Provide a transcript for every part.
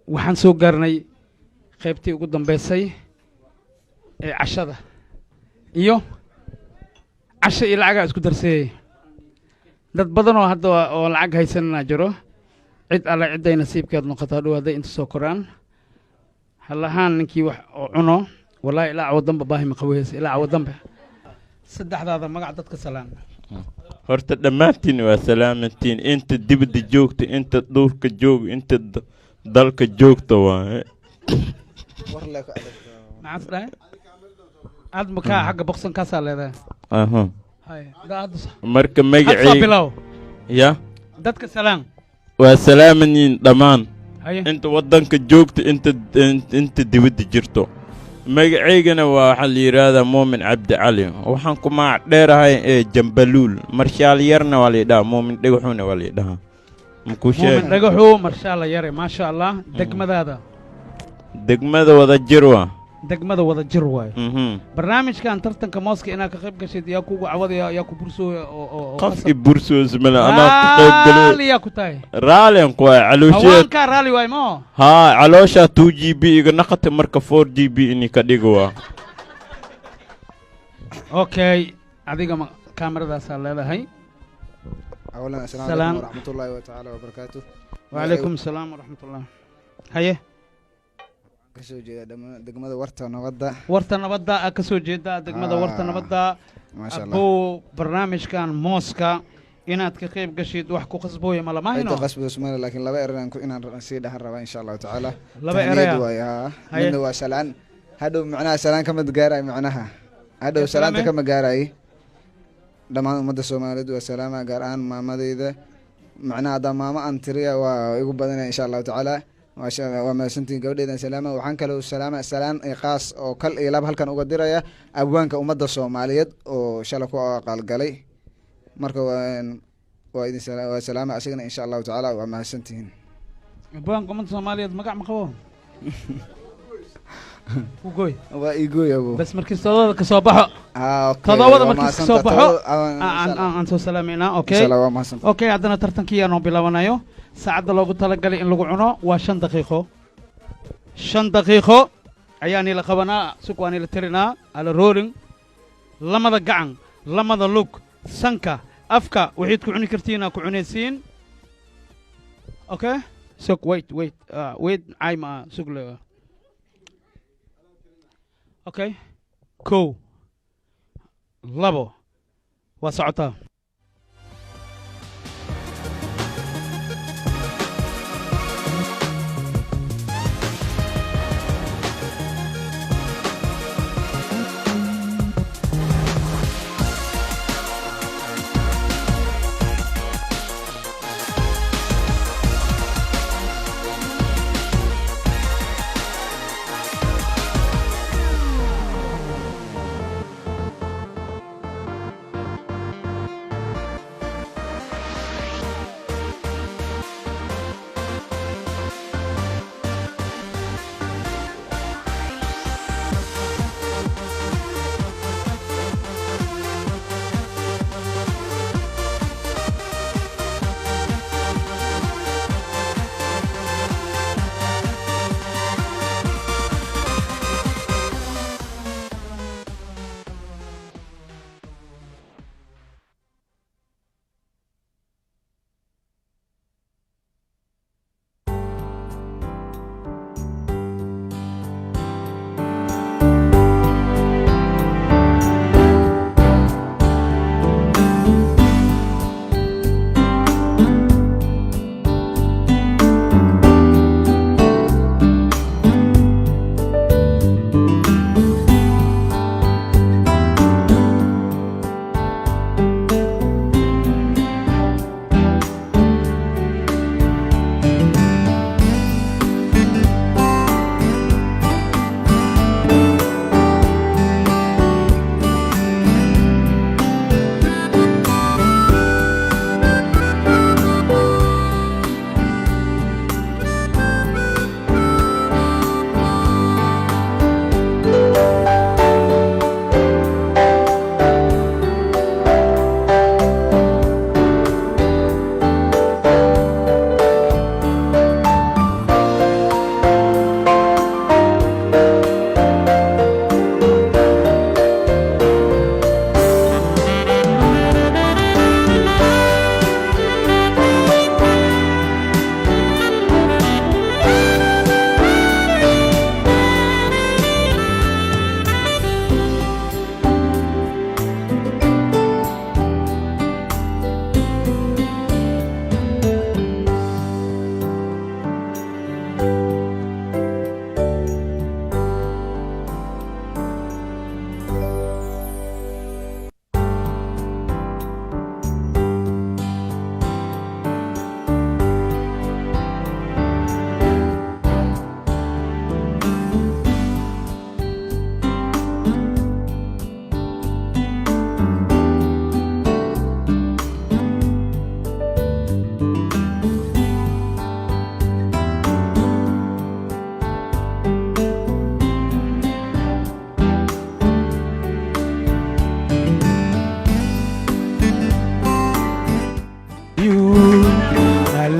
waxaan soo gaarnay qaybtii ugu dambeysay ee cashada iyo casho iyo lacagaa isku darseeyey dad badan oo hadda oo lacag haysanana jiro cid alle cidday nasiibkeed noqotaa dhow hadday inta soo koraan halahaan ninkii wax oo cuno wallaahi ilaa cawadanba baahi ma qabaysa ilaa cawadanba saddexdaada magac dadka salaan horta dhammaantiin waa salaamantiin inta dibadda joogta inta dhulka joog inta dalka joogta waaye maxaad dhahay aad makaa xagga boqsankaasaa leedahay aha hay marka magacii bilow ya dadka salaan waa salaamaniin dhammaan haye inta waddanka joogta inta dibadda jirto magacaygana waa waxaa la yidhaahdaa muumin cabdi cali waxaan ku magac dheerahay ee jambaluul marshaal yarna waa layidhahaa muumin dhagaxuuna waa layidhahaa muumin dhagaxuu marshaal yare maasha allah degmadaada degmada wada jir waa degmada wada jir waayo barnaamijkan tartanka mooska inaad ka qayb gashayd yaa kugu cawadaya yaa ku bursooya oo qof i bursoos mala anaa ka qayb galay raali yaa ku tahay raaliyan ku waay caloosheed hawaankaa raali waay moo haa calooshaa 2GB iga naqata marka 4GB ini ka dhigo waa okay adiga kaameradaasaa leedahay أولا السلام عليكم ورحمة الله تعالى وبركاته وعليكم السلام ورحمة الله هيا kasoo jeeda degmada warta nabadda kasoo jeeda degmada warta nabadda maasha Allah abuu barnaamijkan mooska inaad ka qayb gashid wax ku qasbooyo ma lama hayno qasbo Soomaali laakiin laba eraan inaan sii dhahan rabaa insha Allah taala laba eraan midna waa salaan hadhow macnaha salaan kama gaaray macnaha hadhow salaanta kama gaaray dhamaan ummadda Soomaaliyeed waa salaama gaar aan maamadeyda macnaha da maama aan tiriya waa igu badanay insha Allah taala ما شاء الله وما سنتين قولي سلامة وحن كلو سلامة سلام إقاس أو كل إلاب هل كان أقدره يا أبوانك أمضى الصوماليات أو شلكوا قال قلي مركو وإذا سلامة أشينا إن شاء الله تعالى وما سنتين أبوانك أمضى الصوماليات مقع مقوم وقوي وإيقوي أبو بس مركز تضاد كصباحه تضاد مركز كصباحه أنت سلامينا أوكي أوكي عندنا ترتنكية نوبلا ونايو ساعد لوgu talagalay in lagu cuno waa 5 daqiiqo ayaani la qabanaa suqwaani la tirinaa ala rolling lamada gacan lamada lug sanka afka wixii ku cuni kartiina ku cunaysiin okay so wait ayma sugle okay ko labo waa socotaa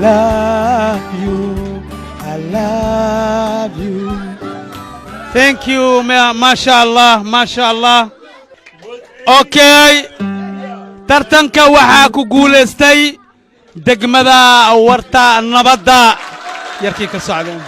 love you, I love you. Thank you, mashallah, mashallah. Okay, tartanka waxaa ku guuleystay degmada warta nabadda yarkii ka socdeen.